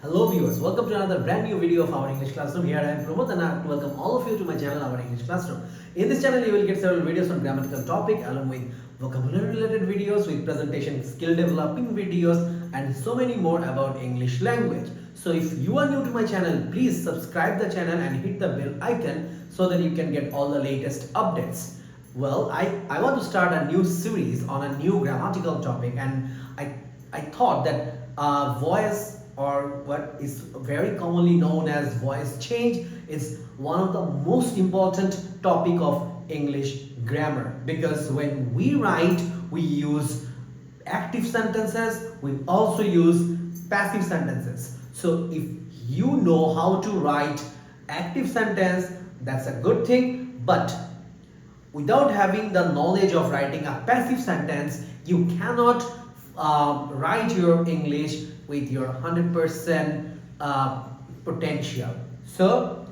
Hello viewers, welcome to another brand new video of our English Classroom. Here I am Pramod and I have to welcome all of you to my channel, our English Classroom. In this channel you will get several videos on grammatical topic along with vocabulary related videos, with presentation skill developing videos and so many more about English language. So if you are new to my channel, please subscribe the channel and hit the bell icon so that you can get all the latest updates. Well, I want to start a new series on a new grammatical topic, and I thought that voice, or what is very commonly known as voice change, is one of the most important topic of English grammar, because when we write we use active sentences, we also use passive sentences. So if you know how to write active sentence, that's a good thing, but without having the knowledge of writing a passive sentence, you cannot write your English with your 100% potential. So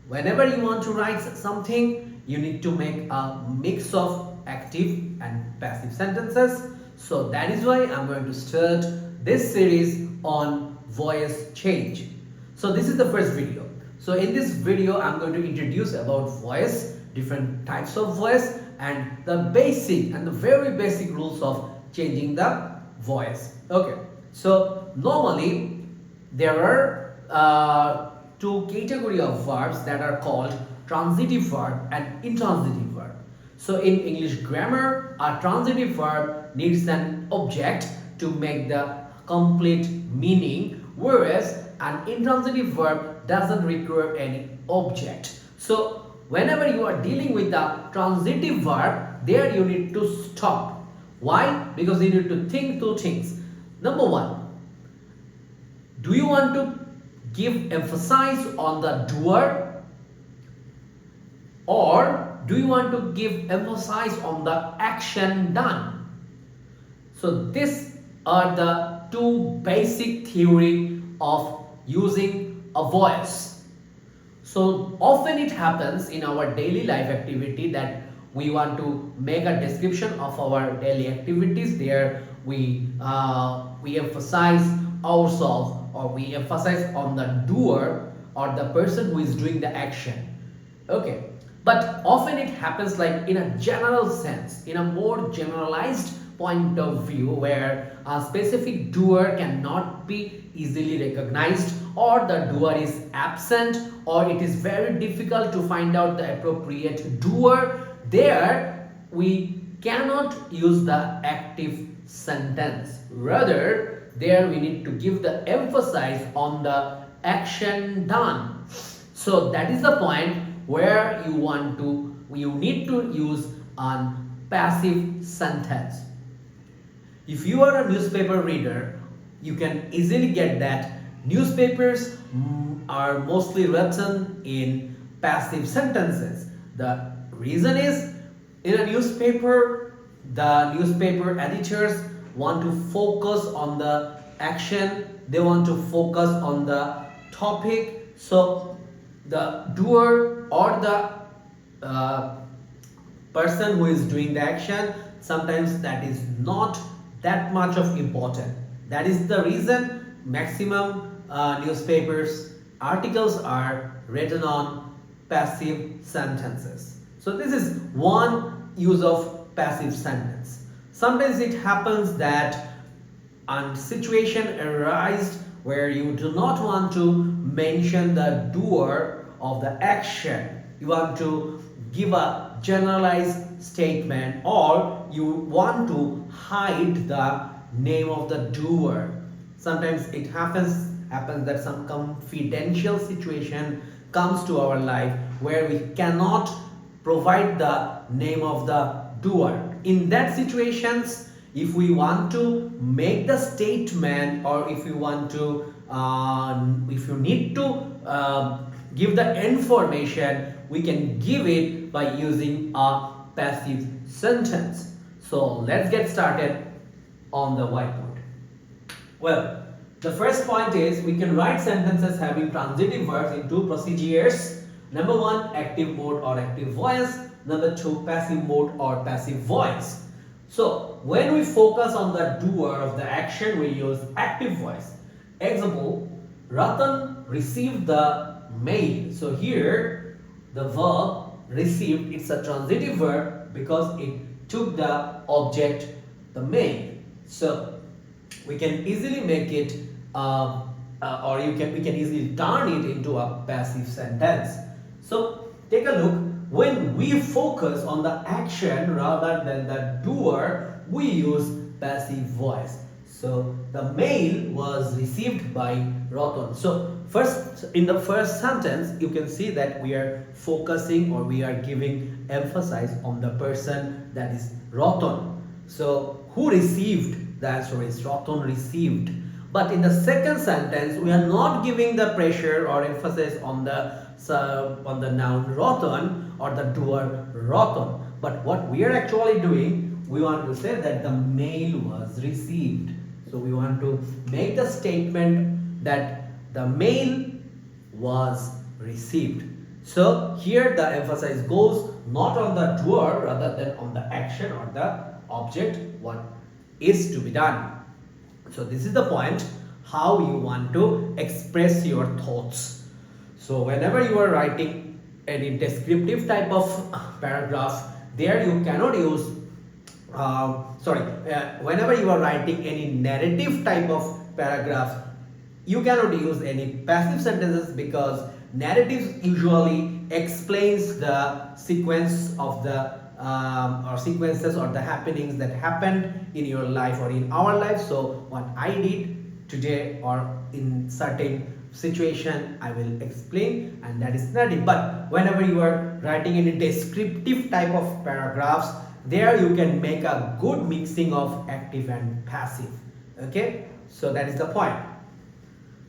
whenever you want to write something, you need to make a mix of active and passive sentences. So that is why I'm going to start this series on voice change. So this is the first video. So in this video I'm going to introduce about voice, different types of voice, and the basic and the very basic rules of changing the voice. Okay, so normally there are two category of verbs that are called transitive verb and intransitive verb. So in English grammar, a transitive verb needs an object to make the complete meaning, whereas an intransitive verb doesn't require any object. So whenever you are dealing with the transitive verb, there you need to stop. Why? Because you need to think two things. Number one, do you want to give emphasis on the doer, or do you want to give emphasis on the action done? So these are the two basic theory of using a voice. So often it happens in our daily life activity that we want to make a description of our daily activities. There we emphasize ourselves, or we emphasize on the doer or the person who is doing the action. Okay, but often it happens like in a general sense, in a more generalized point of view, where a specific doer cannot be easily recognized, or the doer is absent, or it is very difficult to find out the appropriate doer. There we cannot use the active sentence. Rather, there we need to give the emphasis on the action done. So that is the point where you need to use a passive sentence. If you are a newspaper reader, you can easily get that newspapers are mostly written in passive sentences. The reason is, in a newspaper, the newspaper editors want to focus on the action, they want to focus on the topic. So the doer or the person who is doing the action, sometimes that is not that much of important. That is the reason maximum newspapers articles are written on passive sentences. So this is one use of passive sentence. Sometimes it happens that a situation arises where you do not want to mention the doer of the action. You want to give a generalized statement, or you want to hide the name of the doer. Sometimes it happens that some confidential situation comes to our life where we cannot provide the name of the doer. In that situations, if we want to make the statement, or if you want to if you need to give the information, we can give it by using a passive sentence. So let's get started on the whiteboard. Well, the first point is, we can write sentences having transitive verbs in two procedures. Number one, active mode or active voice. Number two, passive mode or passive voice. So when we focus on the doer of the action, we use active voice. Example, Ratan received the mail. So here the verb received, it's a transitive verb because it took the object, the mail. So we can easily make it or we can easily turn it into a passive sentence. So take a look. When we focus on the action rather than the doer, we use passive voice. So the mail was received by Ratan. So first, in the first sentence, you can see that we are focusing or we are giving emphasis on the person, that is Ratan. So who received? The answer is Ratan received. But in the second sentence, we are not giving the pressure or emphasis on the noun Ratan or the doer Ratan. But what we are actually doing, we want to say that the mail was received. So we want to make the statement that the mail was received. So here the emphasis goes not on the doer rather than on the action or the object, what is to be done. So this is the point, how you want to express your thoughts. So whenever you are writing any descriptive type of paragraph, there you cannot use whenever you are writing any narrative type of paragraph, you cannot use any passive sentences because narratives usually explains the sequence of the or sequences or the happenings that happened in your life or in our life. So what I did today or in certain situation I will explain, and that is narrative. But whenever you are writing any descriptive type of paragraphs, there you can make a good mixing of active and passive. Okay, so that is the point.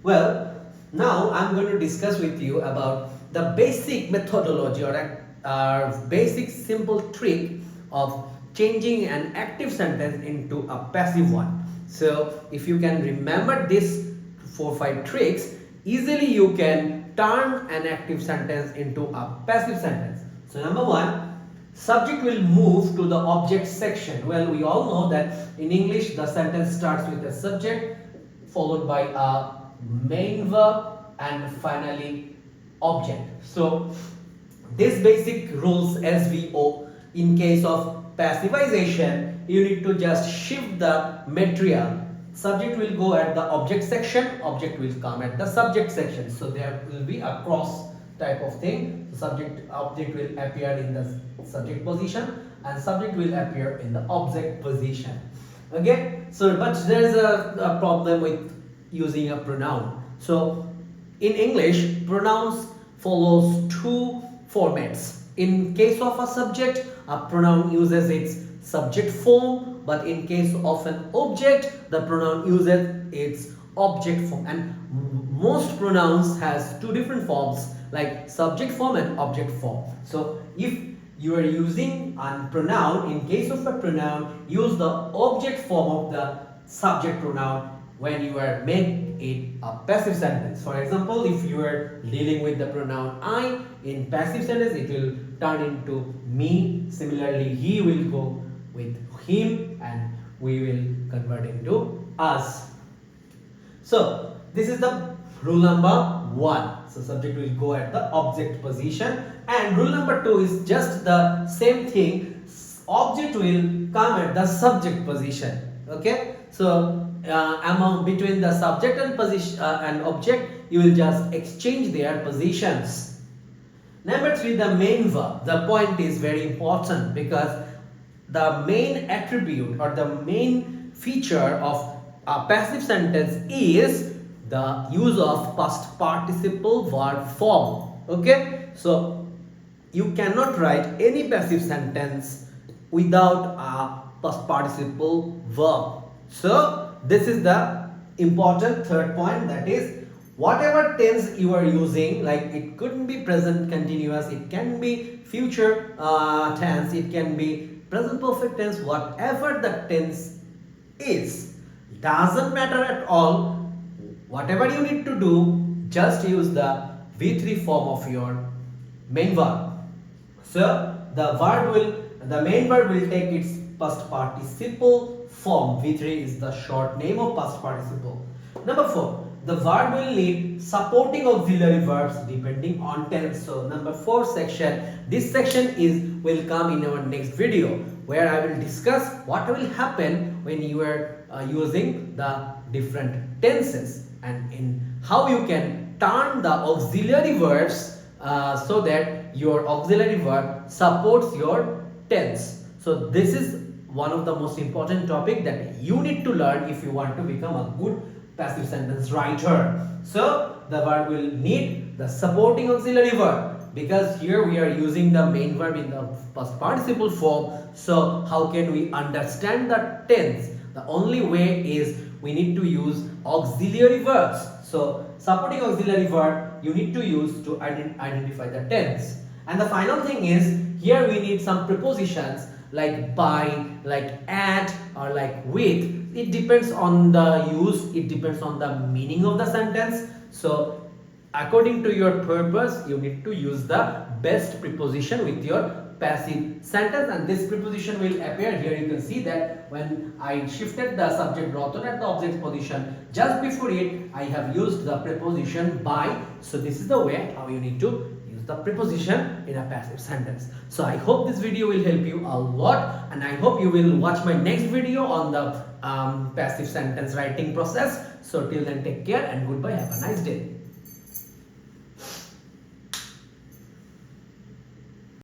Well, now I'm going to discuss with you about the basic methodology or basic simple trick of changing an active sentence into a passive one. So if you can remember this 4-5 tricks, easily you can turn an active sentence into a passive sentence. So number one, subject will move to the object section. Well, we all know that in English the sentence starts with a subject followed by a main verb and finally object. So this basic rules SVO. In case of passivization, you need to just shift the material. Subject will go at the object section, object will come at the subject section. So there will be a cross type of thing. Object will appear in the subject position and subject will appear in the object position. Okay, so but there is a problem with using a pronoun. So in English, pronouns follows two formats. In case of a subject, a pronoun uses its subject form, but in case of an object, the pronoun uses its object form. And most pronouns has two different forms, like subject form and object form. So if you are using a pronoun, in case of a pronoun, use the object form of the subject pronoun when you are making it a passive sentence. For example, if you are dealing with the pronoun I, in passive sentence it will turn into me. Similarly, he will go with him and we will convert into us. So this is the rule number 1. So subject will go at the object position, and rule number 2 is just the same thing. Object will come at the subject position. Okay, so between the subject and position and object, you will just exchange their positions. Number 3, the main verb. The point is very important because the main attribute or the main feature of a passive sentence is the use of past participle verb form. Okay, so you cannot write any passive sentence without a past participle verb. So this is the important third point, that is whatever tense you are using, like it couldn't be present continuous, it can be future tense, it can be present perfect tense, whatever the tense is, doesn't matter at all. Whatever you need to do, just use the V3 form of your main verb. So the main verb will take its past participle form. V3 is the short name of past participle. Number 4, the verb will need supporting auxiliary verbs depending on tense. So number 4 section, this section will come in our next video, where I will discuss what will happen when you are using the different tenses, and in how you can turn the auxiliary verbs so that your auxiliary verb supports your tense. So this is one of the most important topic that you need to learn if you want to become a good passive sentence writer. So the verb will need the supporting auxiliary verb, because here we are using the main verb in the past participle form. So how can we understand the tense? The only way is we need to use auxiliary verbs. So supporting auxiliary verb you need to use to identify the tense. And the final thing is, here we need some prepositions like by, like at, or like with. It depends on the use, it depends on the meaning of the sentence. So according to your purpose, you need to use the best preposition with your passive sentence, and this preposition will appear here. You can see that when I shifted the subject Ratan at the object position, just before it I have used the preposition by. So this is the way how you need to use the preposition in a passive sentence. So I hope this video will help you a lot, and I hope you will watch my next video on the passive sentence writing process. So till then, take care and goodbye, have a nice day.